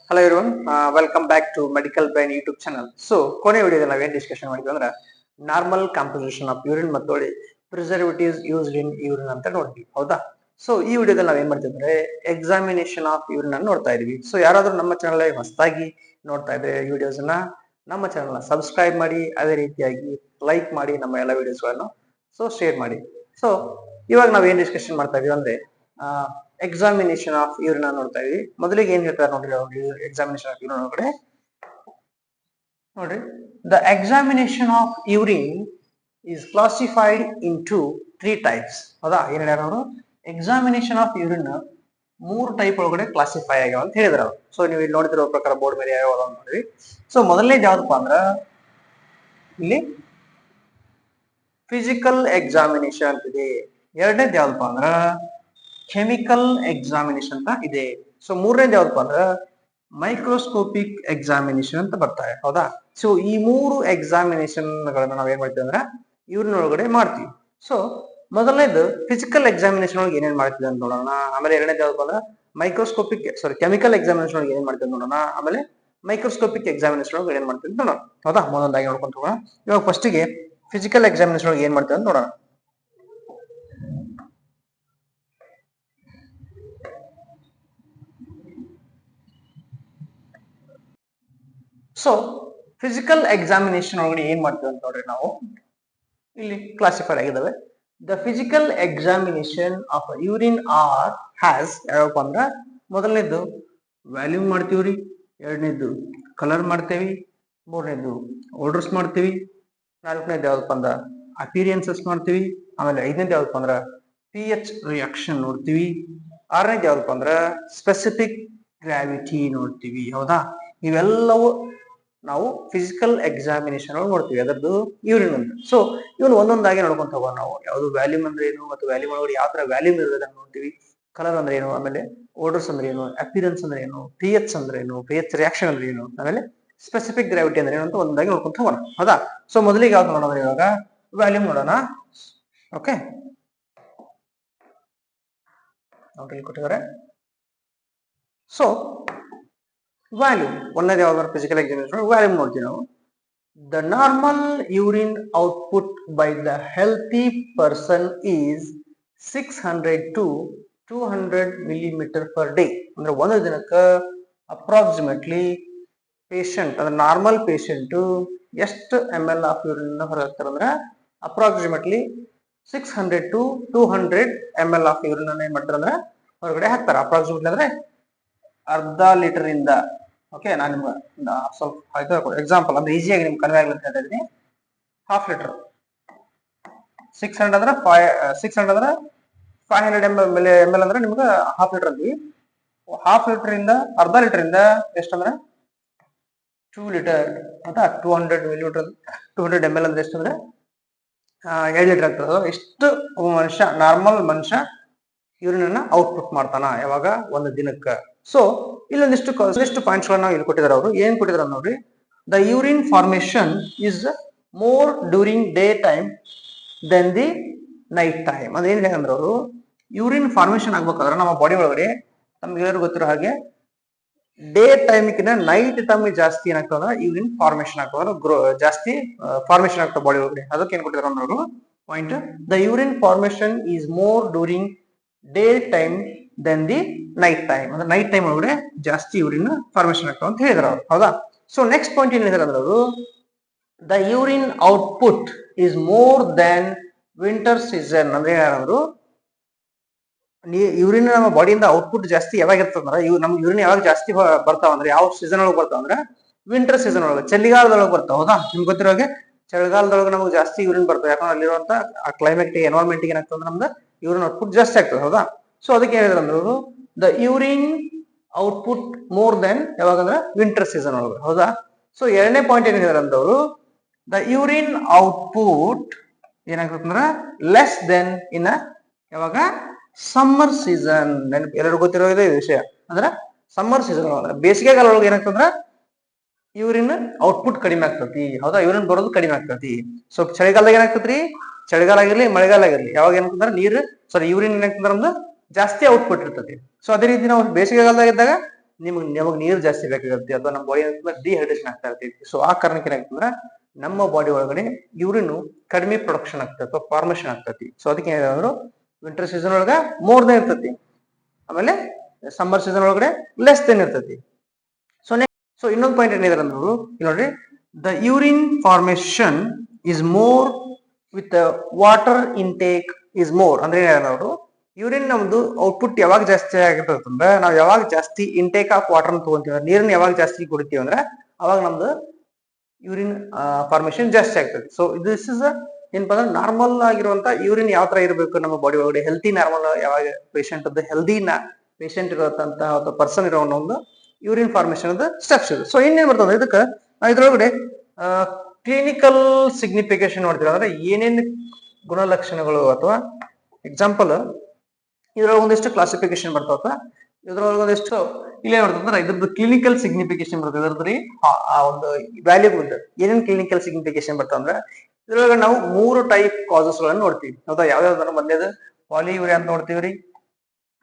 Hello everyone, welcome back to Medical Brain YouTube channel. So, ಕೊನೆ ವಿಡಿಯೋದಲ್ಲಿ ನಾವೇನ್ discussion ಮಾಡಿದ್ವಿ ಅಂದ್ರೆ ನಾರ್ಮಲ್ ಕಾಂಪೋಸಿಷನ್ ಆಫ್ ಯೂರಿನ್ ಮತ್ತು ಪ್ರಿಸರ್ವೇಟಿವ್ಸ್ ಯೂಸ್ಡ್ ಇನ್ ಯೂರಿನ್ ಅಂತ ನೋಡ್ತೀವಿ, ಹೌದಾ? ಸೊ ಈ ವಿಡಿಯೋದಲ್ಲಿ ನಾವೇನ್ ಮಾಡ್ತೀವಿ ಅಂದ್ರೆ ಎಕ್ಸಾಮಿನೇಷನ್ ಆಫ್ ಯೂರಿನ್ ಅನ್ನು ನೋಡ್ತಾ ಇದೀವಿ. ಸೊ ಯಾರಾದ್ರೂ ನಮ್ಮ ಚಾನಲ್ ಹೊಸದಾಗಿ ನೋಡ್ತಾ ಇದ್ರೆ ವಿಡಿಯೋಸ್ ನಮ್ಮ ಚಾನಲ್ ಸಬ್ಸ್ಕ್ರೈಬ್ ಮಾಡಿ, ಅದೇ ರೀತಿಯಾಗಿ ಲೈಕ್ ಮಾಡಿ ನಮ್ಮ ಎಲ್ಲ ವಿಡಿಯೋಸ್ಗಳನ್ನು ಶೇರ್ ಮಾಡಿ. ಸೊ ಇವಾಗ ನಾವೇನ್ ಡಿಸ್ಕಷನ್ ಮಾಡ್ತಾ ಇದೀವಿ ಅಂದ್ರೆ ಎಕ್ಸಾಮಿನೇಷನ್ ಆಫ್ ಯೂರಿನ್ ನೋಡ್ತಾ ಇದೀವಿ. ಮೊದಲಿಗೆ ಏನ್ ಹೇಳ್ತಾರೆ ನೋಡ್ರಿ, ಎಕ್ಸಾಮಿನೇಷನ್ ಆಫ್ ಯೂರಿನ್ ಒಳಗಡೆ ನೋಡ್ರಿ, the examination of urine is classified into 3 types. ಹೌದಾ? ಏನ್ ಹೇಳ್ಯಾರ ಅವರು? ಎಕ್ಸಾಮಿನೇಷನ್ ಆಫ್ ಯೂರಿನ್ 3 ಟೈಪ್ ಒಳಗಡೆ ಕ್ಲಾಸಿಫೈ ಆಗ್ಯಾವ ಅಂತ ಹೇಳಿದ್ರ ಅವರು. ಸೊ ನೀವು ಇಲ್ಲಿ ನೋಡ್ತಿರೋ ಪ್ರಕಾರ ಬೋರ್ಡ್ ಮೇಲೆ ಯಾವ ನೋಡ್ರಿ. ಸೊ ಮೊದಲನೇದು ಯಾವ್ದಪ್ಪ ಅಂದ್ರ ಇಲ್ಲಿ ಫಿಸಿಕಲ್ ಎಕ್ಸಾಮಿನೇಷನ್ ಅಂತ ಇದೆ. ಎರಡನೇದು ಯಾವ್ದಪ್ಪ ಅಂದ್ರ ಕೆಮಿಕಲ್ ಎಕ್ಸಾಮಿನೇಷನ್ ಅಂತ ಇದೆ. ಸೊ ಮೂರನೇದು ಯಾವ್ದಪ್ಪ ಅಂದ್ರ ಮೈಕ್ರೋಸ್ಕೋಪಿಕ್ ಎಕ್ಸಾಮಿನೇಷನ್ ಅಂತ ಬರ್ತಾರೆ, ಹೌದಾ? ಸೊ ಈ 3 ಎಕ್ಸಾಮಿನೇಷನ್ ಗಳನ್ನ ನಾವ್ ಏನ್ ಮಾಡ್ತೀವಿ ಅಂದ್ರೆ ಯೂರಿನ್ ಒಳಗಡೆ ಮಾಡ್ತೀವಿ. ಸೊ ಮೊದಲನೇದು ಫಿಸಿಕಲ್ ಎಕ್ಸಾಮಿನೇಷನ್ ಒಳಗೆ ಏನೇನ್ ಮಾಡ್ತೀವಿ ಅಂತ ನೋಡೋಣ. ಆಮೇಲೆ ಎರಡನೇದು ಯಾವ್ದಪ್ಪ ಅಂದ್ರ ಕೆಮಿಕಲ್ ಎಕ್ಸಾಮಿನೇಷನ್ ಒಳಗೆ ಏನ್ ಮಾಡ್ತೀವಿ ನೋಡೋಣ. ಆಮೇಲೆ ಮೈಕ್ರೋಸ್ಕೋಪಿಕ್ ಎಕ್ಸಾಮಿನೇಷನ್ ಒಳಗೆ ಏನ್ ಮಾಡ್ತೀವಿ ಅಂತ ನೋಡೋಣ, ಹೌದಾ? ಒಂದೊಂದಾಗಿ ನೋಡ್ಕೊಂತ ಹೋಗೋಣ. ಇವಾಗ ಫಸ್ಟಿಗೆ ಫಿಸಿಕಲ್ ಎಕ್ಸಾಮಿನೇಷನ್ ಒಳಗೆ ಏನ್ ಮಾಡ್ತೀವಿ ಅಂತ ನೋಡೋಣ. ಸೊ ಫಿಸಿಕಲ್ ಎಕ್ಸಾಮಿನೇಷನ್ ಒಳಗಡೆ ಏನ್ ಮಾಡ್ತೀವಿ ಅಂತ ನೋಡ್ರಿ, ನಾವು ಇಲ್ಲಿ ಕ್ಲಾಸಿಫೈಡ್ ಆಗಿದ್ದಾವೆ. The physical examination of urine are has ಯಾವಪ್ಪ ಅಂದ್ರ ಮೊದಲನೇದು ವ್ಯಾಲ್ಯೂಮ್ ಮಾಡ್ತೀವ್ರಿ, ಎರಡನೇದು ಕಲರ್ ಮಾಡ್ತೇವಿ, ಮೂರನೇದು ಓಡರ್ಸ್ ಮಾಡ್ತೀವಿ, ನಾಲ್ಕನೇದು ಯಾವ್ದಪ್ಪ ಅಂದ್ರ ಅಪಿರಿಯನ್ಸಸ್ ಮಾಡ್ತೀವಿ, ಆಮೇಲೆ ಐದನೇದು ಯಾವ್ದಪ್ಪ ಅಂದ್ರ pH ರಿಯಾಕ್ಷನ್ ನೋಡ್ತೀವಿ, ಆರನೇದು ಯಾವ್ದಪ್ಪ ಅಂದ್ರ ಸ್ಪೆಸಿಫಿಕ್ ಗ್ರಾವಿಟಿ ನೋಡ್ತೀವಿ, ಹೌದಾ? ಇವೆಲ್ಲವೂ ನಾವು ಫಿಸಿಕಲ್ ಎಕ್ಸಾಮಿನೇಷನ್ ಒಳಗೆ ನೋಡ್ತೀವಿ ಅದರದ್ದು ಯೂರಿನ್ ಅಂತ. ಸೊ ಇವನ್ ಒಂದೊಂದಾಗಿ ನೋಡ್ಕೊಂತ ಹೋಗೋಣ ನಾವು. ಯಾವ್ದು ವ್ಯಾಲ್ಯೂಮ್ ಅಂದ್ರೆ ಏನು, ಮತ್ತು ವ್ಯಾಲ್ಯೂಮ್ ಒಳಗಡೆ ಯಾವ ತರ ವ್ಯಾಲ್ಯೂಮ್ ಇರೋದನ್ನ ನೋಡ್ತೀವಿ, ಕಲರ್ ಅಂದ್ರೆ ಏನು, ಆಮೇಲೆ ಓಡರ್ಸ್ ಅಂದ್ರೆ ಏನು, ಅಪಿರೆನ್ಸ್ ಅಂದ್ರೆ ಏನು, pH ಅಂದ್ರೆ ಏನು, pH ರಿಯಾಕ್ಷನ್ ಅಂದ್ರೆ ಏನು, ಆಮೇಲೆ ಸ್ಪೆಸಿಫಿಕ್ ಗ್ರಾವಿಟಿ ಅಂದ್ರೆ ಏನು ಅಂತ ಒಂದೊಂದಾಗಿ ನೋಡ್ಕೊಂತ ಹೋಗೋಣ, ಹೌದಾ? ಸೊ ಮೊದಲಿಗೆ ಯಾವ್ದು ನೋಡೋಣ, ಇವಾಗ ವ್ಯಾಲ್ಯೂಮ್ ನೋಡೋಣ. ಓಕೆ, ನೋಡ್ರಿ ಕೊಟ್ಟಿದ್ದಾರೆ. ಸೊ ವ್ಯಾಲ್ಯೂಮ್ ಒಂದನೇದು ಯಾವ್ದಾದ್ರು ಫಿಸಿಕಲ್ ಎಕ್ಸಾಮಿನೇಷನ್ ವ್ಯಾಲ್ಯೂಮ್ ನೋಡ್ತೀವಿ ನಾವು. The normal urine output by the healthy person is 600 to 200 millimetre per day. ಅಂದ್ರೆ ಒಂದು ದಿನಕ್ಕೆ ಅಪ್ರಾಕ್ಸಿಮೇಟ್ಲಿ ಪೇಷಂಟ್ ಅಂದ್ರೆ ನಾರ್ಮಲ್ ಪೇಷಂಟ್ ಎಷ್ಟು ml ಆಫ್ ಯೂರಿನ್ ಹೊರಹಾಕ್ತಾರೆ ಅಂದ್ರೆ approximately 600 to 200 ml of urine ಏನ್ ಮಾಡ್ತಾರೆ ಅಂದ್ರೆ ಹೊರಗಡೆ ಹಾಕ್ತಾರೆ. ಅಪ್ರಾಕ್ಸಿಮೇಟ್ಲಿ ಅಂದ್ರೆ ಅರ್ಧ ಲೀಟರ್ ಇಂದ. ಓಕೆ, ನಾನು ನಿಮ್ಗೆ ಸ್ವಲ್ಪ ಎಕ್ಸಾಂಪಲ್ ಅಂದ್ರೆ ಈಸಿಯಾಗಿ ನಿಮ್ಗೆ ಕನ್ವೆ ಆಗ್ಲಿ ಅಂತ ಹೇಳ್ತಾ ಇದೀನಿ. ಹಾಫ್ ಲೀಟರ್ 600 ಅಂದ್ರೆ 500 ml ಅಂದ್ರೆ ನಿಮ್ಗೆ ಹಾಫ್ ಲೀಟರ್ ಅಂತೀವಿ. ಹಾಫ್ ಲೀಟರ್ ಇಂದ ಅರ್ಧ ಲೀಟರ್ ಇಂದ ಎಷ್ಟಂದ್ರೆ 2 ಲೀಟರ್ ಅಂತ 200 ಮಿಲಿಲೀಟರ್ 200 ml ಅಂದ್ರೆ ಎಷ್ಟಂದ್ರೆ 2 ಲೀಟರ್ ಆಗ್ತದೆ. ಎಷ್ಟು ಮನುಷ್ಯ ನಾರ್ಮಲ್ ಮನುಷ್ಯ ಯೂರಿನ್ ಅನ್ನ ಔಟ್ಪುಟ್ ಮಾಡ್ತಾನ ಯಾವಾಗ ಒಂದು ದಿನಕ್ಕೆ. ಸೊ ಇಲ್ಲೊಂದಿಷ್ಟು ಪಾಯಿಂಟ್ಸ್ ಗಳನ್ನ ಇಲ್ಲಿ ಕೊಟ್ಟಿದ್ದಾರೆ. ಅವರು ಏನ್ ಕೊಟ್ಟಿದ್ದಾರೆ ನೋಡ್ರಿ. The urine formation is more during day time than the night time. ಅಂದ್ರೆ ಏನ್ ಅಂದ್ರೆ ಅವರು ಯೂರಿನ್ ಫಾರ್ಮೇಶನ್ ಆಗ್ಬೇಕಾದ್ರೆ ನಮ್ಮ ಬಾಡಿ ಒಳಗಡೆ ನಮ್ಗೆ ಎಲ್ಲರೂ ಗೊತ್ತಿರೋ ಹಾಗೆ ಡೇ ಟೈಮ್ಕಿಂತ ನೈಟ್ ಟೈಮ್ ಜಾಸ್ತಿ ಏನಾಗ್ತದ ಯೂರಿನ್ ಫಾರ್ಮೇಶನ್ ಆಗ್ತದ, ಜಾಸ್ತಿ ಫಾರ್ಮೇಶನ್ ಆಗ್ತದೆ ಬಾಡಿ ಒಳಗಡೆ. ಅದಕ್ಕೆ ಏನ್ ಕೊಟ್ಟಿದ್ದಾರೆ ಅವರು point, the urine formation is more during day time than the night time. ಅಂದ್ರೆ ನೈಟ್ ಟೈಮ್ ಒಳಗಡೆ ಜಾಸ್ತಿ ಯೂರಿನ್ ಫಾರ್ಮೇಶನ್ ಆಗ್ತಾವ ಅಂತ ಹೇಳಿದ್ರು ಅವ್ರು, ಹೌದಾ? ಸೊ ನೆಕ್ಸ್ಟ್ ಪಾಯಿಂಟ್ ಏನ್ ಹೇಳಿದಾರೆ ಅಂದ್ರೆ ಅವರು, the urine output is more than winter season. ಅಂದ್ರೆ ಯಾರು ಯೂರಿನ್ ನಮ್ಮ ಬಾಡಿಯಿಂದ ಔಟ್ಪುಟ್ ಜಾಸ್ತಿ ಯಾವಾಗ ಇರ್ತಂದ್ರ ನಮ್ಗೆ ಯೂರಿನ್ ಯಾವಾಗ ಜಾಸ್ತಿ ಬರ್ತಾವ ಅಂದ್ರೆ ಯಾವ ಸೀಸನ್ ಒಳಗೆ ಬರ್ತಾವ ಅಂದ್ರೆ ವಿಂಟರ್ ಸೀಸನ್ ಒಳಗೆ, ಚಳಿಗಾಲದೊಳಗೆ ಬರ್ತಾವ, ಹೌದಾ? ನಿಮ್ಗೆ ಗೊತ್ತಿರೋ ಹಾಗೆ ಚಳಿಗಾಲದೊಳಗೆ ನಮ್ಗೆ ಜಾಸ್ತಿ ಯೂರಿನ್ ಬರ್ತವೆ. ಯಾಕಂದ್ರೆ ಅಲ್ಲಿರುವಂತ ಆ ಕ್ಲೈಮೇಟ್ ಎನ್ವೈರನ್ಮೆಂಟ್ ಏನಾಗ್ತದೆ ನಮ್ದು ಯೂರಿನ್ ಔಟ್ಪುಟ್ ಜಾಸ್ತಿ ಆಗ್ತದೆ, ಹೌದಾ? ಸೊ ಅದಕ್ಕೆ ಹೇಳಿದ್ರೆ ಅಂದ್ರೆ the urine output more than ಯಾವಾಗಂದ್ರೆ ವಿಂಟರ್ ಸೀಸನ್ ಒಳಗೆ, ಹೌದಾ? ಸೊ ಎರಡನೇ ಪಾಯಿಂಟ್ ಏನ್ ಹೇಳಿದಾರೆ ಅಂತವ್ರು, ದ ಯೂರಿನ್ ಔಟ್ಪುಟ್ ಏನಾಗ್ತದೆ ಅಂದ್ರೆ ಲೆಸ್ ದೆನ್ ಇನ್ ಯಾವಾಗ ಸಮ್ಮರ್ ಸೀಸನ್. ಎಲ್ಲರಿಗೂ ಗೊತ್ತಿರೋ ಇದೆ ವಿಷಯ. ಅಂದ್ರೆ ಸಮ್ಮರ್ ಸೀಸನ್ ಒಳಗೆ ಬೇಸಿಗೆಗಾಲ ಒಳಗೆ ಏನಾಗ್ತಂದ್ರ ಯೂರಿನ್ ಔಟ್ಪುಟ್ ಕಡಿಮೆ ಆಗ್ತತಿ, ಹೌದಾ? ಯೂರಿನ್ ಬರೋದು ಕಡಿಮೆ ಆಗ್ತತಿ. ಸೊ ಚಳಿಗಾಲದಾಗ ಏನಾಗ್ತತ್ರಿ, ಚಳಿಗಾಲ ಆಗಿರ್ಲಿ ಮಳೆಗಾಲ ಆಗಿರ್ಲಿ ಯಾವಾಗ ಏನಂತಂದ್ರೆ ಯೂರಿನ್ ಏನಾಗ್ತಂದ್ರ ಜಾಸ್ತಿ ಔಟ್ಪುಟ್ ಇರ್ತತಿ. ಸೊ ಅದೇ ರೀತಿ ನಾವು ಬೇಸಿಗೆಗಾಲದಾಗ ಇದ್ದಾಗ ನಮಗ್ ನೀರು ಜಾಸ್ತಿ ಬೇಕಾಗುತ್ತೆ ಅಥವಾ ನಮ್ಮ ಬಾಡಿ ಡಿಹೈಡ್ರೇಷನ್ ಆಗ್ತಾ ಇರ್ತೈತಿ. ಸೊ ಆ ಕಾರಣಕ್ಕೆ ಏನಾಗ್ತಂದ್ರ ನಮ್ಮ ಬಾಡಿ ಒಳಗಡೆ ಯೂರಿನ್ ಕಡಿಮೆ ಪ್ರೊಡಕ್ಷನ್ ಆಗ್ತದೆ ಅಥವಾ ಫಾರ್ಮೇಶನ್ ಆಗ್ತತಿ. ಸೊ ಅದಕ್ಕೆ ಏನಾದ್ರು ವಿಂಟರ್ ಸೀಸನ್ ಒಳಗ ಮೋರ್ ದನ್ ಇರ್ತತಿ, ಆಮೇಲೆ ಸಮ್ಮರ್ ಸೀಸನ್ ಒಳಗಡೆ ಲೆಸ್ ದನ್ ಇರ್ತತಿ. ಸೊ ಇನ್ನೊಂದು ಪಾಯಿಂಟ್ ಏನಿದೆ ಅಂದ್ರೆ ಇಲ್ಲಿ ನೋಡ್ರಿ, the urine formation is more with water intake is more. ಅಂದ್ರೆ ಏನಾದ್ರು ಯೂರಿನ್ ನಮ್ದು ಔಟ್ಪುಟ್ ಯಾವಾಗ ಜಾಸ್ತಿ ಆಗಿರ್ತದೆ ಅಂದ್ರೆ ನಾವು ಯಾವಾಗ ಜಾಸ್ತಿ ಇಂಟೇಕ್ ಆಫ್ ವಾಟರ್ ತಗೊಂತೀವಿ, ನೀರನ್ನ ಯಾವಾಗ ಜಾಸ್ತಿ ಕುಡಿತೀವಿ ಅಂದ್ರೆ ಅವಾಗ ನಮ್ದು ಯೂರಿನ್ ಫಾರ್ಮೇಶನ್ ಜಾಸ್ತಿ ಆಗ್ತದೆ. ಸೊ ದಿಸ್ ಇಸ್ ಏನಪ್ಪ ಅಂದ್ರೆ ನಾರ್ಮಲ್ ಆಗಿರುವಂತ ಯೂರಿನ್ ಯಾವ ತರ ಇರಬೇಕು ನಮ್ಮ ಬಾಡಿ ಒಳಗಡೆ, ಹೆಲ್ತಿ ನಾರ್ಮಲ್ ಯಾವಾಗ ಪೇಷಂಟ್ ಹೆಲ್ದಿ ಪೇಷಂಟ್ ಇರುವಂತ ಅಥವಾ ಪರ್ಸನ್ ಇರೋ ಒಂದು ಯೂರಿನ್ ಫಾರ್ಮೇಶನ್ ಅದ ಸ್ಟೆಪ್ಸ್ ಇದೆ. ಸೊ ಇನ್ನೇನ್ ಬರ್ತದೆ ಇದಕ್ಕೆ, ಇದ್ರೊಳಗಡೆ ಕ್ಲಿನಿಕಲ್ ಸಿಗ್ನಿಫಿಕೇಶನ್ ನೋಡ್ತೀವಿ ಅಂದ್ರೆ ಏನೇನ್ ಗುಣಲಕ್ಷಣಗಳು ಅಥವಾ ಎಕ್ಸಾಂಪಲ್ ಇದ್ರೊಳಗೆ ಒಂದಿಷ್ಟು ಕ್ಲಾಸಿಫಿಕೇಶನ್ ಬರ್ತಾವ. ಇದ್ರೊಳಗೆ ಒಂದಿಷ್ಟು ಇಲ್ಲೇ ಬರ್ತಂದ್ರೆ ಇದ್ರದ್ದು ಕ್ಲಿನಿಕಲ್ ಸಿಗ್ನಿಫಿಕೇಶನ್ ಬರ್ತದೆ. ಇದ್ರದ್ರಿ ಆ ಒಂದು ವ್ಯಾಲ್ಯೂಬಲ್ ಏನೇನ್ ಕ್ಲಿನಿಕಲ್ ಸಿಗ್ನಿಫಿಕೇಶನ್ ಬರ್ತಾವ ಅಂದ್ರೆ ಇದ್ರೊಳಗೆ ನಾವು 3 ಟೈಪ್ ಕಾಸಸ್ ಗಳನ್ನ ನೋಡ್ತೀವಿ. ಹೌದಾ, ಯಾವ್ಯಾವ್ದು ಮೊದಲೇದು ಪಾಲಿಯೂರಿಯಾ ಅಂತ ನೋಡ್ತೀವ್ರಿ,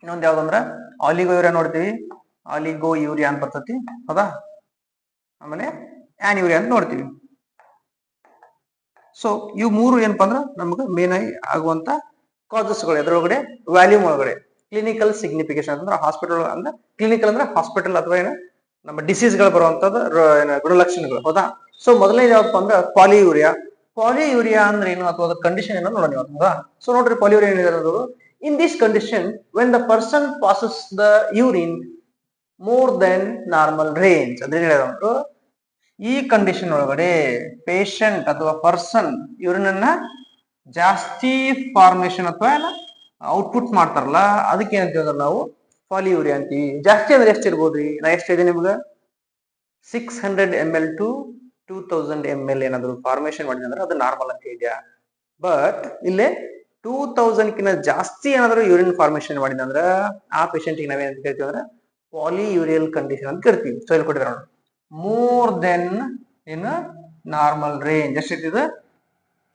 ಇನ್ನೊಂದ್ ಯಾವ್ದಂದ್ರ ಆಲಿಗೋ ಯೂರಿಯಾ ನೋಡ್ತೀವಿ, ಆಲಿಗೋ ಯೂರಿಯಾ ಅಂತ ಬರ್ತತಿ. ಹೌದಾ, ಆಮೇಲೆ ಆನ್ಯೂರಿಯಾ ಅಂತ ನೋಡ್ತೀವಿ. ಸೊ ಇವು 3 ಏನಪ್ಪಾ ಅಂದ್ರ ನಮ್ಗೆ ಮೇನ್ ಆಗಿ ಆಗುವಂತ ಕಾಸಸ್ ಗಳು. ಎದ್ರೊಳಗಡೆ ವ್ಯಾಲ್ಯೂಮ್ ಒಳಗಡೆ ಕ್ಲಿನಿಕಲ್ ಸಿಗ್ನಿಫಿಕೇಶನ್ ಅಂದ್ರೆ ಹಾಸ್ಪಿಟಲ್ ಅಂದ್ರೆ ಕ್ಲಿನಿಕಲ್ ಅಂದ್ರೆ ಹಾಸ್ಪಿಟಲ್ ಅಥವಾ ಏನು ನಮ್ಮ ಡಿಸೀಸ್ ಗಳು ಬರುವಂತದ್ದು ಗುಣಲಕ್ಷಣಗಳು. ಹೌದಾ, ಸೊ ಮೊದಲನೇ ಯಾವಪ್ಪ ಅಂದ್ರೆ ಪಾಲಿಯೂರಿಯಾ. ಪಾಲಿಯೂರಿಯಾ ಅಂದ್ರೆ ಏನು ಅಥವಾ ಅದ್ರ ಕಂಡೀಷನ್ ಏನೋ ನೋಡೋಣ ಇವತ್ತು. ಹೌದಾ, ಸೊ ನೋಡ್ರಿ ಪಾಲಿಯೂರಿಯಾ ಏನಿದೆ ಅನ್ನೋದು, ಇನ್ this condition when the person passes the urine more than normal range. ಅಂದ್ರೆ ಏನಿದೆ ಈ ಕಂಡೀಷನ್ ಒಳಗಡೆ ಪೇಷಂಟ್ ಅಥವಾ ಪರ್ಸನ್ ಯೂರಿನ್ ಅನ್ನ ಜಾಸ್ತಿ ಫಾರ್ಮೇಶನ್ ಅಥವಾ ಔಟ್ಪುಟ್ ಮಾಡ್ತಾರಲ್ಲ ಅದಕ್ಕೆ ಏನಂತೀವಿ ಅಂದ್ರೆ ನಾವು ಪಾಲಿಯೂರಿಯಾ ಅಂತೀವಿ. ಜಾಸ್ತಿ ಅಂದ್ರೆ ಎಷ್ಟು ಇರ್ಬೋದ್ರಿ, ನಾ ಎಷ್ಟು ಇದೆ ನಿಮ್ಗೆ 600 ml to 2000 ml ಏನಾದ್ರು ಫಾರ್ಮೇಶನ್ ಮಾಡಿದ್ರೆ ಅಂದ್ರೆ ಅದು ನಾರ್ಮಲ್ ಅಂತ ಇದೆಯಾ. ಬಟ್ ಇಲ್ಲೇ 2000 ಕಿಂತ ಜಾಸ್ತಿ ಏನಾದ್ರು ಯೂರಿನ್ ಫಾರ್ಮೇಶನ್ ಮಾಡಿದ್ರೆ ಆ ಪೇಷಂಟ್ ನಾವೇನಂತ ಕೇಳ್ತೀವಿ ಅಂದ್ರೆ ಪಾಲಿಯೂರಿಯಲ್ ಕಂಡೀಷನ್ ಅಂತ ಕರಿತೀವಿ. ಸೊ ಇಲ್ಲಿ ಕೊಟ್ಟಿದ್ದಾರೆ ನೋಡಿ, more than in normal range ಎಷ್ಟಿದೆ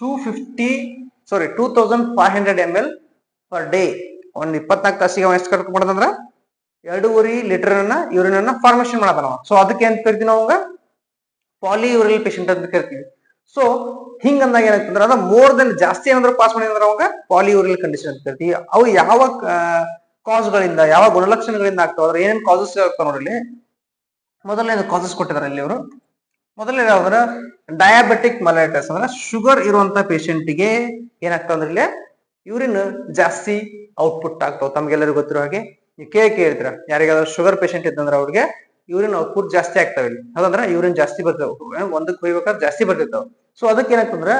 2500 ml ಪರ್ ಡೇ. ಒಂದ್ 24 ತಾಸಿಗೆ ಎಷ್ಟು ಕರೆಕ್ಟ್ ಮಾಡೋದಂದ್ರ 2.5 ಲೀಟರ್ ಯೂರಿನ್ ಅನ್ನ ಫಾರ್ಮೇಶನ್ ಮಾಡತಾನ. ಸೊ ಅದಕ್ಕೆ ಅಂತ ಕರಿತೀವಿ ನಾವು ಪಾಲಿಯೂರಿಯಲ್ ಪೇಷಂಟ್ ಅಂತ ಕರಿತೀವಿ. ಸೊ ಹಿಂಗಂದಾಗ ಏನಾಗ್ತಂದ್ರ ಅದ ಮೋರ್ ದೆನ್ ಜಾಸ್ತಿ ಏನಾದ್ರು ಪಾಸ್ ಮಾಡಿದ್ರೆ ಅವಾಗ ಪಾಲಿಯೂರಿಯಲ್ ಕಂಡೀಷನ್ ಅಂತ ಕರಿತೀವಿ. ಅವು ಯಾವ ಕಾಸ್ ಗಳಿಂದ ಯಾವ ಗುಣಲಕ್ಷಣಗಳಿಂದ ಆಗ್ತಾವ, ಏನೇನ್ ಕಾಸಸ್ ಆಗ್ತಾವ ನೋಡ್ರಿ. ಮೊದಲನೇದು ಕಾಸಸ್ ಕೊಟ್ಟಿದ್ದಾರೆ ಇಲ್ಲಿ ಅವರು. ಮೊದಲನೇದು ಯಾವ್ದ್ರ ಡಯಾಬೆಟಿಕ್ ಮಲೈಟಸ್ ಅಂದ್ರೆ ಶುಗರ್ ಇರುವಂತ ಪೇಷಂಟ್ಗೆ ಏನಾಗ್ತಾವ ಅಂದ್ರೆ ಇಲ್ಲಿ ಯೂರಿನ್ ಜಾಸ್ತಿ ಔಟ್ಪುಟ್ ಆಗ್ತಾವ. ತಮ್ಗೆಲ್ಲರಿಗೂ ಗೊತ್ತಿರೋ ಹಾಗೆ ನೀವು ಕೇಳಿದ್ರ ಯಾರಿಗಾದ್ರೂ ಶುಗರ್ ಪೇಷಂಟ್ ಇದ್ದಂದ್ರೆ ಅವ್ರಿಗೆ ಯೂರಿನ್ ಔಟ್ಪುಟ್ ಜಾಸ್ತಿ ಆಗ್ತಾವ. ಇಲ್ಲಿ ಅದಂದ್ರ ಯೂರಿನ್ ಜಾಸ್ತಿ ಬರ್ತಾವ, ಒಂದಕ್ಕೆ ಹೋಗ್ಬೇಕಾದ್ರೆ ಜಾಸ್ತಿ ಬರ್ತಿರ್ತಾವ. ಸೊ ಅದಕ್ಕೆ ಏನಾಗ್ತಂದ್ರ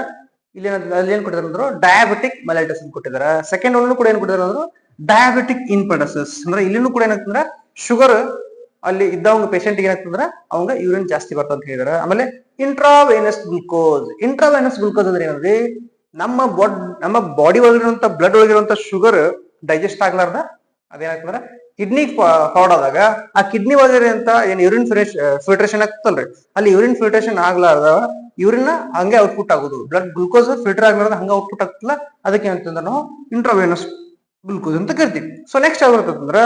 ಇಲ್ಲಿ ಏನ್ ಕೊಟ್ಟಿದ್ದಾರೆ ಅಂದ್ರೆ ಡಯಾಬೆಟಿಕ್ ಮಲೈಟಸ್ ಅಂತ ಕೊಟ್ಟಿದ್ದಾರೆ. ಸೆಕೆಂಡ್ ಒನ್ ಕೂಡ ಏನ್ ಕೊಟ್ಟಿದ್ದಾರೆ ಅಂದ್ರೆ ಡಯಾಬೆಟಿಕ್ ಇನ್ಪೆಡಸಸ್ ಅಂದ್ರೆ ಇಲ್ಲಿನೂ ಕೂಡ ಏನಾಗ್ತಂದ್ರ ಶುಗರ್ ಅಲ್ಲಿ ಇದ್ದವಂಗ ಪೇಷಂಟ್ ಏನಾಗ್ತಂದ್ರ ಅವಂಗ ಯೂರಿನ್ ಜಾಸ್ತಿ ಬರ್ತಂತ ಹೇಳಿದಾರೆ. ಆಮೇಲೆ ಇಂಟ್ರಾವೈನಸ್ ಗ್ಲುಕೋಸ್. ಇಂಟ್ರಾವೈನಸ್ ಗ್ಲುಕೋಸ್ ಅಂದ್ರೆ ಏನಂದ್ರೆ ನಮ್ಮ ಬಾಡಿ ಒಳಗಿರುವಂತ ಬ್ಲಡ್ ಒಳಗಿರುವಂತ ಶುಗರ್ ಡೈಜೆಸ್ಟ್ ಆಗ್ಲಾರ್ದ ಅದೇನಾಗ್ತಂದ್ರ ಕಿಡ್ನಿ ಫಾರ್ಡ್ ಆದಾಗ ಆ ಕಿಡ್ನಿ ಒಳಗಿರುವಂತ ಏನ್ ಯೂರಿನ್ ಫಿಲ್ಟ್ರೇಷನ್ ಆಗ್ತಲ್ರಿ, ಅಲ್ಲಿ ಯೂರಿನ್ ಫಿಲ್ಟ್ರೇಷನ್ ಆಗ್ಲಾರ್ದ ಯೂರಿನ್ ಹಂಗೆ ಔಟ್ಪುಟ್ ಆಗುದು. ಬ್ಲಡ್ ಗ್ಲುಕೋಸ್ ಫಿಲ್ಟರ್ ಆಗ್ಲಾರ್ದ ಹಂಗ ಔಟ್ಪುಟ್ ಆಗ್ತಲ್ಲ, ಅದಕ್ಕೆ ಏನಂತಂದ್ರ ನಾವು ಇಂಟ್ರಾವೈನಸ್ ಗ್ಲುಕೋಸ್ ಅಂತ ಕರಿತೀವಿ. ಸೊ ನೆಕ್ಸ್ಟ್ ಯಾವ್ದಿರ್ತಂದ್ರ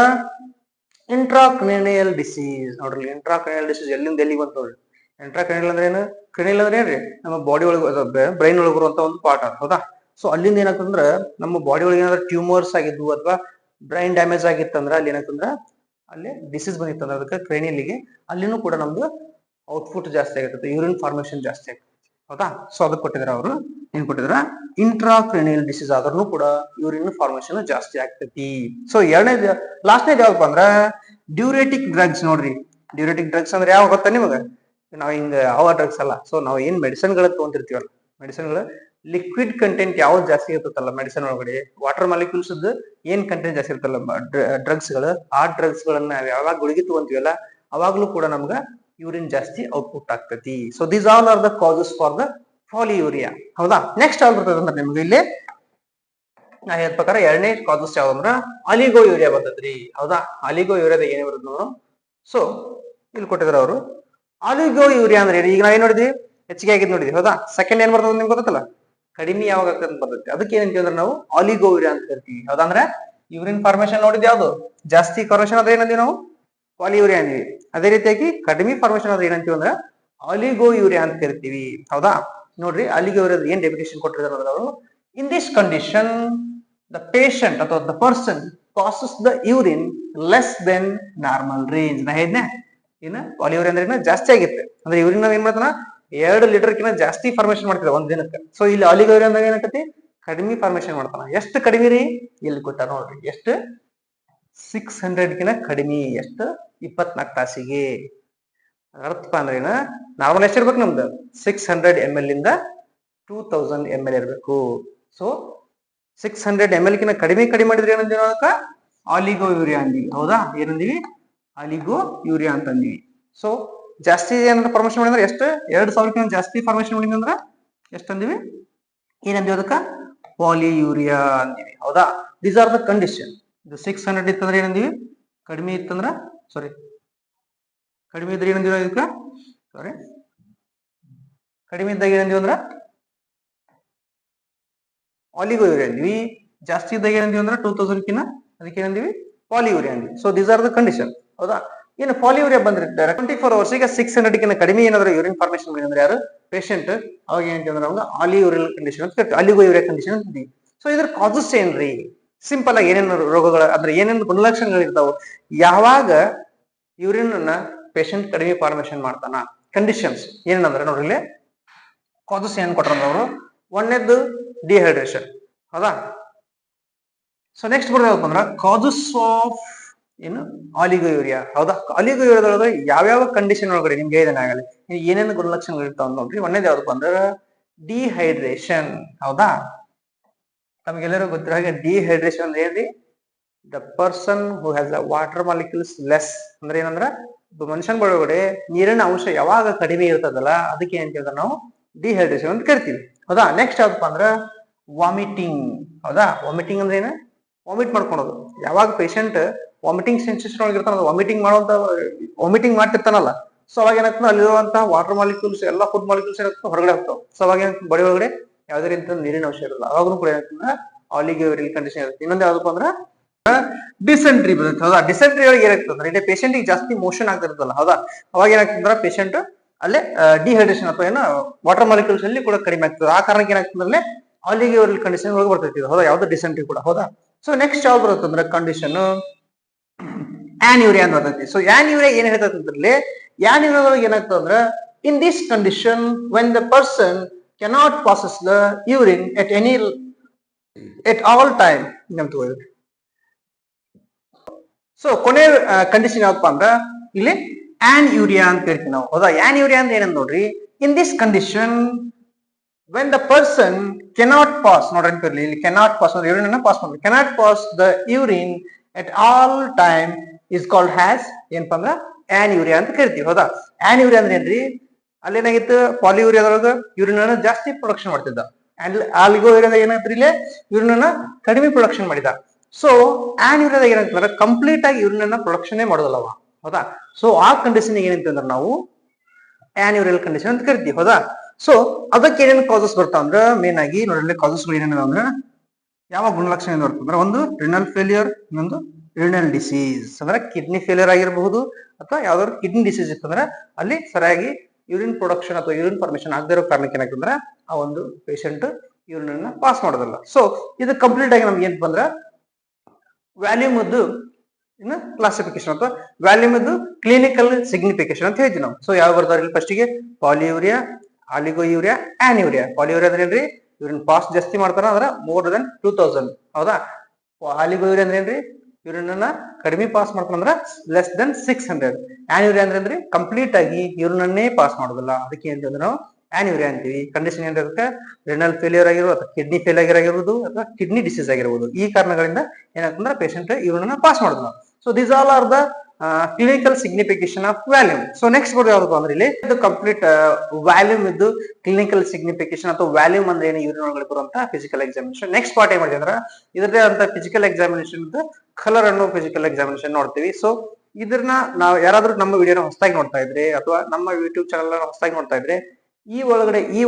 ಇಂಟ್ರಾಕ್ರೇನಿಯಲ್ ಡಿಸೀಸ್. ನೋಡ್ರಿ ಇಂಟ್ರಾಕ್ರೇನಿಯಲ್ ಡಿಸೀಸ್ ಎಲ್ಲಿಂದ ಎಲ್ಲಿಗೆ ಬಂತ ನೋಡ್ರಿ. ಇಂಟ್ರಾಕ್ರೇನಿಯಲ್ ಅಂದ್ರೆ ಏನು, ಕ್ರೇನಿಯಲ್ ಅಂದ್ರೆ ಏನ್ರಿ ನಮ್ಮ ಬಾಡಿ ಒಳಗೆ ಬ್ರೈನ್ ಒಳಗೆ ಬರುವಂತ ಒಂದು ಪಾರ್ಟ್ ಅಂತ. ಹೌದಾ, ಸೊ ಅಲ್ಲಿಂದ ಏನಾಗ್ತಂದ್ರ ನಮ್ಮ ಬಾಡಿ ಒಳಗೆ ಏನಾದ್ರು ಟ್ಯೂಮರ್ಸ್ ಆಗಿದ್ವು ಅಥವಾ ಬ್ರೈನ್ ಡ್ಯಾಮೇಜ್ ಆಗಿತ್ತಂದ್ರ ಅಲ್ಲಿ ಏನಾಗ್ತಂದ್ರ ಅಲ್ಲಿ ಡಿಸೀಸ್ ಬಂದಿತ್ತಂದ್ರ ಅದಕ್ಕೆ ಕ್ರೇನಿಯಲ್ಗೆ ಅಲ್ಲಿನೂ ಕೂಡ ನಮ್ದು ಔಟ್ಪುಟ್ ಜಾಸ್ತಿ ಆಗಿರ್ತದೆ, ಯೂರಿನ್ ಫಾರ್ಮೇಶನ್ ಜಾಸ್ತಿ ಆಗ್ತದೆ. ಹೌದಾ, ಸೊ ಅದಕ್ಕೆ ಕೊಟ್ಟಿದ್ದಾರೆ ಅವರು ಏನ್ ಕೊಟ್ಟಿದ್ರ ಇಂಟ್ರಾಕ್ರೇನಿಯಲ್ ಡಿಸೀಸ್ ಆದ್ರೂ ಕೂಡ ಯೂರಿನ್ ಫಾರ್ಮೇಶನ್ ಜಾಸ್ತಿ ಆಗ್ತೈತಿ. ಸೊ ಲಾಸ್ಟ್ನೇದು ಯಾವಪ್ಪ ಅಂದ್ರ ಡ್ಯೂರೇಟಿಕ್ ಡ್ರಗ್ಸ್. ನೋಡ್ರಿ ಡ್ಯೂರೇಟಿಕ್ ಡ್ರಗ್ಸ್ ಅಂದ್ರೆ ಯಾವ ಗೊತ್ತಾ ನಿಮಗ, ನಾವ್ ಹಿಂಗ ಯಾವ ಡ್ರಗ್ಸ್ ಅಲ್ಲ. ಸೊ ನಾವು ಏನ್ ಮೆಡಿಸಿನ್ ಗಳ ತಗೊಂತಿರ್ತೀವಲ್ಲ, ಮೆಡಿಸಿನ್ ಗಳ ಲಿಕ್ವಿಡ್ ಕಂಟೆಂಟ್ ಯಾವ್ದು ಜಾಸ್ತಿ ಇರ್ತಲ್ಲ ಮೆಡಿಸಿನ್ ಒಳಗಡೆ, ವಾಟರ್ ಮಾಲಿಕ್ಯೂಲ್ಸ್ ಏನ್ ಕಂಟೆಂಟ್ ಜಾಸ್ತಿ ಇರ್ತಲ್ಲ ಡ್ರಗ್ಸ್ ಗಳು, ಆ ಡ್ರಗ್ಸ್ ಗಳನ್ನ ಯಾವಾಗ ಗುಳಿಗೆ ತಗೊಂತೀವಲ್ಲ ಅವಾಗ್ಲೂ ಕೂಡ ನಮ್ಗ ಯೂರಿನ್ ಜಾಸ್ತಿ ಔಟ್ಪುಟ್ ಆಗ್ತೈತಿ. So these all are the causes for the polyuria. ಹೌದಾ, ನೆಕ್ಸ್ಟ್ ಯಾವ್ದು ಬರ್ತದೆ ಅಂದ್ರೆ ನಿಮ್ಗೆ ಇಲ್ಲಿ ನಾ ಹೇಳಿದ ಪ್ರಕಾರ ಎರಡನೇ ಕಾಸಸ್ ಯಾವ್ದಂದ್ರ ಅಲಿಗೋ ಯೂರಿಯಾ ಬರ್ತೈತ್ರಿ. ಹೌದಾ, ಅಲಿಗೋ ಯೂರಿಯಾದ ಏನೇ ಬರುತ್ತೆ ನೋಡು. ಸೊ ಇಲ್ಲಿ ಕೊಟ್ಟಿದ್ರ ಅವರು ಅಲಿಗೋ ಯೂರಿಯಾ ಅಂದ್ರೆ ಈಗ ನಾವೇನ್ ನೋಡಿದ್ವಿ, ಹೆಚ್ಚಿಗೆ ಆಗಿದ್ ನೋಡಿದ್ವಿ. ಹೌದಾ, ಸೆಕೆಂಡ್ ಏನ್ ಬರ್ತದೆ ನಿಮ್ಗೆ ಗೊತ್ತಲ್ಲ, ಕಡಿಮೆ ಯಾವಾಗ ಆಗ್ತದೆ ಬರ್ತೈತಿ, ಅದಕ್ಕೆ ಏನಂತೀವಿ ಅಂದ್ರೆ ನಾವು ಅಲಿಗೋ ಯೂರಿಯಾ ಅಂತ ಕರಿತೀವಿ. ಹೌದಂದ್ರೆ ಯೂರಿನ್ ಫಾರ್ಮೇಶನ್ ನೋಡಿದ್ ಯಾವ್ದು ಜಾಸ್ತಿ ಫಾರ್ಮೇಶನ್ ಅದ ಏನಂತೀವಿ ನಾವು ಪಾಲಿಯೂರಿಯಾ ಅಂದಿವಿ. ಅದೇ ರೀತಿಯಾಗಿ ಕಡಿಮೆ ಫಾರ್ಮೇಶನ್ ಆದ್ರೆ ಏನಂತೀವಿ ಅಂದ್ರೆ ಆಲಿಗೋ ಯೂರಿಯಾ ಅಂತ ಕರಿತೀವಿ. ಹೌದಾ, ನೋಡ್ರಿ ಆಲಿಗೋ ಯೂರಿಯಾ ಏನ್ ಡೆಫಿನೇಷನ್ ಕೊಟ್ಟಿದ್ದಾರೆ ಅವರು, in this condition the patient ಅಥವಾ the person passes the urine less than normal range. ನಾ ಹೇಳಿದ್ನೆ ಇನ್ನ ಪಾಲಿಯೂರಿಯಾ ಅಂದ್ರೆ ಜಾಸ್ತಿ ಆಗಿರುತ್ತೆ ಅಂದ್ರೆ ಯೂರಿನ್ ಏನ್ ಮಾಡ್ತಾನ 2 ಲೀಟರ್ ಕಿಂತ ಜಾಸ್ತಿ ಫಾರ್ಮೇಶನ್ ಮಾಡ್ತಿದ್ದ ಒಂದ್ ದಿನಕ್ಕೆ. ಸೊ ಇಲ್ಲಿ ಆಲಿಗೋ ಯೂರಿಯಾ ಅಂದಾಗ ಏನಾಗತಿ, ಕಡಿಮೆ ಫಾರ್ಮೇಶನ್ ಮಾಡ್ತಾನ. ಎಷ್ಟು ಕಡಿಮೆ ರೀ, ಇಲ್ಲಿ ಕೊಟ್ಟ ನೋಡ್ರಿ ಎಷ್ಟು, 600 ಕಿಂತ ಕಡಿಮೆ. ಎಷ್ಟು, 24 ತಾಸಿಗೆ. ಅರ್ಥಪ್ಪ ಅಂದ್ರೆ ಏನ, ನಾರ್ಮಲ್ ಎಷ್ಟಿರ್ಬೇಕು ನಮ್ದು 600 ml ಇಂದ 2000 ml ಇರಬೇಕು. ಸೊ 600 ml ಕಿಂತ ಕಡಿಮೆ ಮಾಡಿದ್ರೆ ಏನಂತೀವಿ ಅದಕ್ಕ, ಆಲಿಗೋ ಯೂರಿಯಾ ಅಂದಿವಿ. ಹೌದಾ, ಏನಂದಿವಿ, ಆಲಿಗೋ ಯೂರಿಯಾ ಅಂತ ಅಂದಿವಿ. ಸೊ ಜಾಸ್ತಿ ಏನಾದ್ರು ಫಾರ್ಮೇಶನ್ ಮಾಡಿದ್ರೆ ಎಷ್ಟು, 2000 ಕಿಂತ ಜಾಸ್ತಿ ಫಾರ್ಮೇಶನ್ ಮಾಡಿದ್ರೆ ಅಂದ್ರ ಎಷ್ಟು ಅಂದಿವಿ, ಏನಂದಿವಿ ಅದಕ್ಕ, ಪಾಲಿಯೂರಿಯಾ ಅಂದಿವಿ. ಹೌದಾ, ದೀಸ್ ಆರ್ ದ ಕಂಡೀಷನ್. ಇದು 600 ಇತ್ತಂದ್ರೆ ಏನಂದಿವಿ, ಕಡಿಮೆ ಇತ್ತಂದ್ರ ಸಾರಿ ಕಡಿಮೆ ಇದ್ರೆ ಏನಂದಿವಿ ಇದಕ್ಕ, ಸಾರಿ ಕಡಿಮೆ ಇದ್ದಾಗ ಏನಂದಿವಿ ಅಂದ್ರ ಆಲಿಗೋ ಯೂರಿಯಾ ಅಂದಿವಿ. ಜಾಸ್ತಿ ಇದ್ದಾಗ ಏನಂದಿವಿ ಅಂದ್ರ 2000 ಕಿನ್ನ ಅದಕ್ಕೆ ಏನಂದಿವಿ, ಪಾಲಿಯೂರಿಯಾ ಅಂದಿವಿ. So these are the condition. ಹೌದಾ, ಏನು ಪಾಲಿಯೂರಿಯಾ ಬಂದಿರ್ತಾರೆ 24 ಅವರ್ಸ್ ಈಗ 600 ಕಿನ್ನ ಕಡಿಮೆ ಏನಾದ್ರು ಯೂರಿನ್ ಫಾರ್ಮೇಶನ್ ಮಾಡಿದ್ರೆ ಯಾರು ಪೇಷಂಟ್, ಅವಾಗ ಏನಂತೀವಿ ಅಂದ್ರೆ ಅವಾಗ ಆಲಿಯೂರಿಯಲ್ ಕಂಡೀಷನ್ ಅಂತ ಕರಿತೀವಿ, ಆಲಿಗೋ ಯೂರಿಯಾ ಕಂಡೀಷನ್ ಅಂತೀವಿ. ಸೊ ಇದ್ರ ಕಾಸಸ್ ಏನ್ರಿ, ಸಿಂಪಲ್ ಆಗಿ ಏನೇನು ರೋಗಗಳ ಅಂದ್ರೆ ಏನೇನು ಗುಣಲಕ್ಷಣಗಳು ಇರ್ತಾವ ಯಾವಾಗ ಯೂರಿನ್ ಅನ್ನ ಪೇಷಂಟ್ ಕಡಿಮೆ ಫಾರ್ಮೇಶನ್ ಮಾಡ್ತಾನ, ಕಂಡೀಷನ್ಸ್ ಏನಂದ್ರೆ ನೋಡ್ರಿ ಇಲ್ಲಿ ಕಾಸಸ್ ಏನ್ ಕೊಟ್ರ ಅವರು. ಒಂದನೇದ್ದು ಡಿಹೈಡ್ರೇಷನ್. ಹೌದಾ, ಸೊ ನೆಕ್ಸ್ಟ್ ಬರೋದಪ್ಪ ಅಂದ್ರ ಕಾಸಸ್ ಆಫ್ ಏನು, ಆಲಿಗೋ ಯೂರಿಯಾ. ಹೌದಾ, ಆಲಿಗೋ ಯೂರಿಯಾದೊಳಗೆ ಯಾವ್ಯಾವ ಕಂಡೀಷನ್ ಒಳಗಡೆ ನಿಮ್ಗೆ ಏನಾಗಲಿ ಏನೇನು ಗುಣಲಕ್ಷಣಗಳು ಇರ್ತಾವ ನೋಡ್ರಿ. ಒಂದೇದು ಯಾವ್ದಪ್ಪ ಅಂದ್ರೆ ಡಿಹೈಡ್ರೇಷನ್. ಹೌದಾ, ತಮಗೆಲ್ಲರೂ ಗೊತ್ತಿರೋ ಹಾಗೆ ಡಿಹೈಡ್ರೇಷನ್ ಅಂದ್ರೆ ಏನ್ರಿ, the person who has a water molecules less. ಅಂದ್ರೆ ಏನಂದ್ರ ಮನುಷ್ಯನ ಒಳಗಡೆ ನೀರಿನ ಅಂಶ ಯಾವಾಗ ಕಡಿಮೆ ಇರ್ತದಲ್ಲ ಅದಕ್ಕೆ ಏನ್ ಕೇಳ್ತಾರೆ ನಾವು ಡಿಹೈಡ್ರೇಷನ್ ಅಂತ ಕರಿತೀವಿ. ಹೌದಾ, ನೆಕ್ಸ್ಟ್ ಯಾವ್ದಪ್ಪ ಅಂದ್ರ ವಾಮಿಟಿಂಗ್. ಹೌದಾ, ವಾಮಿಟಿಂಗ್ ಅಂದ್ರೆ ಏನು, ವಾಮಿಟ್ ಮಾಡ್ಕೊಳೋದು. ಯಾವಾಗ ಪೇಷಂಟ್ ವಾಮಿಟಿಂಗ್ ಸೆನ್ಸೇಷನ್ ಒಳಗಿರ್ತಾನ, ವಾಮಿಟಿಂಗ್ ಮಾಡ್ತಿರ್ತಾನಲ್ಲ, ಸೊ ಅವಾಗ ಏನಾಗ್ತದೆ ಅಲ್ಲಿರುವಂತಹ ವಾಟರ್ ಮಾಲಿಕ್ಯೂಲ್ಸ್ ಎಲ್ಲ ಫುಡ್ ಮಾಲಿಕ್ಯೂಲ್ಸ್ ಏನಾಗ್ತದೆ ಹೊರಗಡೆ ಹೋಗ್ತಾವ. ಸೊ ಅವಾಗ ಬಡಿ ಒಳಗಡೆ ಯಾವ್ದೇ ರೀತಿ ನೀರಿನ ಅಂಶ ಇರಲ್ಲ, ಅವಾಗೂ ಕೂಡ ಏನಾಗ್ತದೆ ಆಲಿಗೋ ಯೂರಿಯಲ್ ಕಂಡೀಷನ್ ಇರುತ್ತೆ. ಇನ್ನೊಂದು ಯಾವ್ದಪ್ಪ ಅಂದ್ರೆ ಡಿಸೆಂಟ್ರಿ ಬರುತ್ತೆ. ಹೌದಾ, ಡಿಸೆಂಟ್ರಿ ಒಳಗೆ ಏನಾಗ್ತದೆ ಅಂದ್ರೆ ಪೇಷಂಟ್ ಜಾಸ್ತಿ ಮೋಷನ್ ಆಗ್ತಿರ್ತಲ್ಲ, ಹೌದಾ, ಅವಾಗ ಏನಾಗ್ತಂದ್ರ ಪೇಷಂಟ್ ಅಲ್ಲೇ ಡಿಹೈಡ್ರೇಷನ್ ಅಥವಾ ಏನೋ ವಾಟರ್ ಮಾಲಿಕ್ಯೂಲ್ಸ್ ಅಲ್ಲಿ ಕೂಡ ಕಡಿಮೆ ಆಗ್ತದೆ. ಆ ಕಾರಣಕ್ಕೆ ಏನಾಗ್ತದೆ ಆಲಿಗೋ ಯೂರಿಯಲ್ ಕಂಡೀಷನ್ ಒಳಗೆ ಬರ್ತೈತಿ. ಹೌದಾ, ಯಾವ್ದು ಡಿಸೆಂಟ್ರಿ ಕೂಡ. ಹೌದಾ, ಸೊ ನೆಕ್ಸ್ಟ್ ಯಾವ್ದು ಬರುತ್ತೆ ಅಂದ್ರೆ ಕಂಡೀಷನ್ ಆನ್ಯೂರಿಯಾ ಅಂತ ಬರ್ತೈತಿ. ಸೊ ಆನ್ಯೂರಿಯಾ ಏನ್ ಹೇಳ್ತೈತಿ ಅಂದ್ರೆ, ಆನ್ಯೂರಿಯಾದೊಳಗೆ ಏನಾಗ್ತದೆ ಅಂದ್ರೆ ಇನ್ this condition when the person cannot passes the urine at all time ಅಂತ. ಸೊ ಕೊನೆ ಕಂಡೀಷನ್ ಯಾವಪ್ಪ ಅಂದ್ರ ಇಲ್ಲಿ ಆನ್ಯೂರಿಯಾ ಅಂತ ಕರಿತೀವಿ ನಾವು. ಹೌದಾ, ಆನ್ಯೂರಿಯಾ ಅಂದ್ರೆ ಏನಂತ ನೋಡ್ರಿ, ಇನ್ this condition when the person cannot pass, ನೋಡ್ರಿ ಇಲ್ಲಿ cannot pass ಅಂದ್ರೆ ಯೂರಿನ್ ಅನ್ನ ಪಾಸ್ ಮಾಡ್ಬೇಕು, cannot pass the urine at all time is called as ಏನಪ್ಪ ಅಂದ್ರ ಆನ್ಯೂರಿಯಾ ಅಂತ ಕರಿತೀವಿ. ಹೌದಾ, ಆನ್ಯೂರಿಯಾ ಅಂದ್ರೆ ಏನ್ರಿ, ಅಲ್ಲೇನಾಗಿತ್ತು ಪಾಲಿಯೂರಿಯಾದೊಳಗ ಯೂರಿನ್ ಅನ್ನ ಜಾಸ್ತಿ ಪ್ರೊಡಕ್ಷನ್ ಮಾಡ್ತಿದ್ದ, ಆಲಿಗೋ ಯೂರಿಯಾದಾಗ ಏನಾಗ್ತದೆ ಇಲ್ಲಿ ಯೂರಿನ್ ಅನ್ನ ಕಡಿಮೆ ಪ್ರೊಡಕ್ಷನ್ ಮಾಡಿದ. ಸೊ ಆನ್ಯೂರಿಯಾದಾಗ ಏನಾಗ್ತಂದ್ರೆ ಕಂಪ್ಲೀಟ್ ಆಗಿ ಯೂರಿನ್ ಅನ್ನ ಪ್ರೊಡಕ್ಷನ್ ಮಾಡೋದಲ್ಲವ. ಹೌದಾ, ಸೊ ಆ ಕಂಡೀಷನ್ ಏನಂತಂದ್ರೆ ನಾವು ಆನ್ಯೂರಿಯಲ್ ಕಂಡೀಷನ್ ಅಂತ ಕರಿತೀವಿ. ಹೌದಾ, ಸೊ ಅದಕ್ಕೆ ಏನೇನು ಕಾಸಸ್ ಬರ್ತಾವ ಅಂದ್ರೆ ಮೇನ್ ಆಗಿ ನೋಡಲಿ ಕಾಸಸ್ಗಳು ಏನೇನಿದೆ ಅಂದ್ರೆ ಯಾವ ಗುಣಲಕ್ಷಣ ಬರ್ತಂದ್ರೆ ಒಂದು ರಿನಲ್ ಫೇಲಿಯರ್, ಇನ್ನೊಂದು ರಿನಲ್ ಡಿಸೀಸ್ ಅಂದ್ರೆ ಕಿಡ್ನಿ ಫೇಲಿಯರ್ ಆಗಿರಬಹುದು, ಅಥವಾ ಯಾವ್ದಾದ್ರು ಕಿಡ್ನಿ ಡಿಸೀಸ್ ಇತ್ತಂದ್ರೆ ಅಲ್ಲಿ ಸರಿಯಾಗಿ ಯೂರಿನ್ ಪ್ರೊಡಕ್ಷನ್ ಅಥವಾ ಯೂರಿನ್ ಫಾರ್ಮೇಶನ್ ಆಗದೇ ಇರೋ ಕಾರಣಕ್ಕೆ ಏನಾಗ್ತಂದ್ರೆ ಆ ಒಂದು ಪೇಷಂಟ್ ಯೂರಿನ್ ಅನ್ನ ಪಾಸ್ ಮಾಡೋದಿಲ್ಲ. ಸೊ ಇದು ಕಂಪ್ಲೀಟ್ ಆಗಿ ನಮ್ಗೆ ಏನ್ ಬಂದ್ರೆ ವ್ಯಾಲ್ಯೂಮ್ ಇನ್ನು ಕ್ಲಾಸಿಫಿಕೇಶನ್ ಅಥವಾ ವ್ಯಾಲ್ಯೂಮ್ ಕ್ಲಿನಿಕಲ್ ಸಿಗ್ನಿಫಿಕೇಶನ್ ಅಂತ ಹೇಳ್ತೀವಿ ನಾವು. ಸೊ ಯಾವ ಬರ್ತಾರೆ ಇಲ್ಲಿ ಫಸ್ಟಿಗೆ ಪಾಲಿಯೂರಿಯಾ, ಆಲಿಗೋ ಯೂರಿಯಾ, ಆನ್ಯೂರಿಯಾ. ಪಾಲಿಯೂರಿಯಾ ಅಂದ್ರೆ ಏನ್ರಿ, ಯೂರಿನ್ ಪಾಸ್ ಜಾಸ್ತಿ ಮಾಡ್ತಾರ ಅಂದ್ರೆ ಮೋರ್ ದನ್ 2000. ಹೌದಾ, ಆಲಿಗೋ ಯೂರಿಯಾ ಅಂದ್ರೆ ಏನ್ರಿ, ಯೂರಿನ್ ಅನ್ನ ಕಡಿಮೆ ಪಾಸ್ ಮಾಡ್ತಾರ ಅಂದ್ರೆ ಲೆಸ್ ದನ್ 600. ಆನ್ಯೂರಿಯಾ ಅಂದ್ರೆ ಏನ್ರಿ, ಕಂಪ್ಲೀಟ್ ಆಗಿ ಯೂರಿನ್ ಅನ್ನೇ ಪಾಸ್ ಮಾಡೋದಿಲ್ಲ, ಅದಕ್ಕೆ ಏನಂತಂದ್ರೆ ನಾವು ಆನ್ಯೂರಿಯಾ ಅಂತೀವಿ. ಕಂಡೀಷನ್ ಏನಿರುತ್ತೆ, ರಿನಲ್ ಫೇಲಿಯರ್ ಆಗಿರ್ಬೋದು ಅಥವಾ ಕಿಡ್ನಿ ಫೇಲಿಯರ್ ಆಗಿರ್ಬೋದು ಅಥವಾ ಕಿಡ್ನಿ ಡಿಸೀಸ್ ಆಗಿರ್ಬೋದು. ಈ ಕಾರಣಗಳಿಂದ ಏನಾಗ್ತಂದ್ರೆ ಪೇಷಂಟ್ ಯೂರಿನ್ ಅನ್ನ ಪಾಸ್ ಮಾಡೋದಿಲ್ಲ. So these all are the clinical ಸಿಗ್ನಿಫಿಕೇಶನ್ of volume. So next ಬರೋದು ಯಾವ್ದು ಅಂದ್ರೆ ಇಲ್ಲಿ ಇದು ಕಂಪ್ಲೀಟ್ ವ್ಯಾಲ್ಯೂಮ್ ಇದ್ದು ಕ್ಲಿನಿಕಲ್ ಸಿಗ್ನಿಫಿಕೇಶನ್ ಅಥವಾ ವ್ಯಾಲ್ಯೂಮ್ ಅಂದ್ರೆ ಏನು ಯೂರಿನ್ ಒಳಗಡೆ ಬರುವಂತ ಫಿಸಿಕಲ್ ಎಕ್ಸಾಮಿನೇಷನ್. ನೆಕ್ಸ್ಟ್ ಪಾರ್ಟ್ ಏನ್ ಮಾಡಿದೆ ಅಂದ್ರೆ ಇದರದೇ ಅಂತ ಫಿಸಿಕಲ್ ಎಕ್ಸಾಮಿನೇಷನ್ ಕಲರ್ ಅನ್ನೋ ಫಿಸಿಕಲ್ ಎಕ್ಸಾಮಿನೇಷನ್ ನೋಡ್ತೀವಿ. ಸೊ ಇದನ್ನ ನಾವು ಯಾರಾದ್ರೂ ನಮ್ಮ ವಿಡಿಯೋನ ಹೊಸದಾಗಿ ನೋಡ್ತಾ ಇದ್ರೆ ಅಥವಾ ನಮ್ಮ ಯೂಟ್ಯೂಬ್ ಚಾನಲ್ ಹೊಸದಾಗಿ ನೋಡ್ತಾ ಇದ್ರೆ ಈ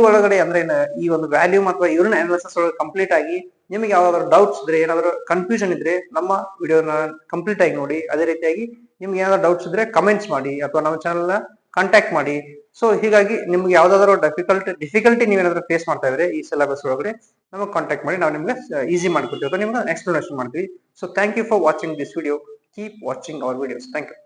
ಒಳಗಡೆ ಅಂದ್ರೆ ಈ ಒಂದು ವ್ಯಾಲ್ಯೂಮ್ ಅಥವಾ ಯೂರಿನ್ ಅನಾಲಿಸಿಸ್ ಒಳಗೆ ಕಂಪ್ಲೀಟ್ ಆಗಿ ನಿಮಗೆ ಯಾವ್ದಾದ್ರು ಡೌಟ್ಸ್ ಇದ್ರೆ ಏನಾದ್ರು ಕನ್ಫ್ಯೂಷನ್ ಇದ್ರೆ ನಮ್ಮ ವಿಡಿಯೋನ ಕಂಪ್ಲೀಟ್ ಆಗಿ ನೋಡಿ. ಅದೇ ರೀತಿಯಾಗಿ ನಿಮ್ಗೆ ಏನಾದ್ರು ಡೌಟ್ಸ್ ಇದ್ರೆ ಕಮೆಂಟ್ಸ್ ಮಾಡಿ ಅಥವಾ ನಮ್ಮ ಚಾನಲ್ ನ ಕಾಂಟ್ಯಾಕ್ಟ್ ಮಾಡಿ. ಸೊ ಹೀಗಾಗಿ ನಿಮ್ಗೆ ಯಾವ್ದಾದ್ರು ಡಿಫಿಕಲ್ಟಿ ನೀವೇನಾದ್ರೂ ಫೇಸ್ ಮಾಡ್ತಾ ಇದ್ರೆ ಈ ಸಿಲೆಬಸ್ ಒಳಗಡೆ ನಮಗೆ ಕಾಂಟ್ಯಾಕ್ಟ್ ಮಾಡಿ, ನಾವು ನಿಮ್ಗೆ ಈಸಿ ಮಾಡ್ಕೊಡ್ತೀವಿ ಅಥವಾ ನಿಮ್ಗೆ ಎಕ್ಸ್ಪ್ಲನೇಷನ್ ಮಾಡ್ತೀವಿ. So thank you for watching this video. Keep watching our videos. Thank you.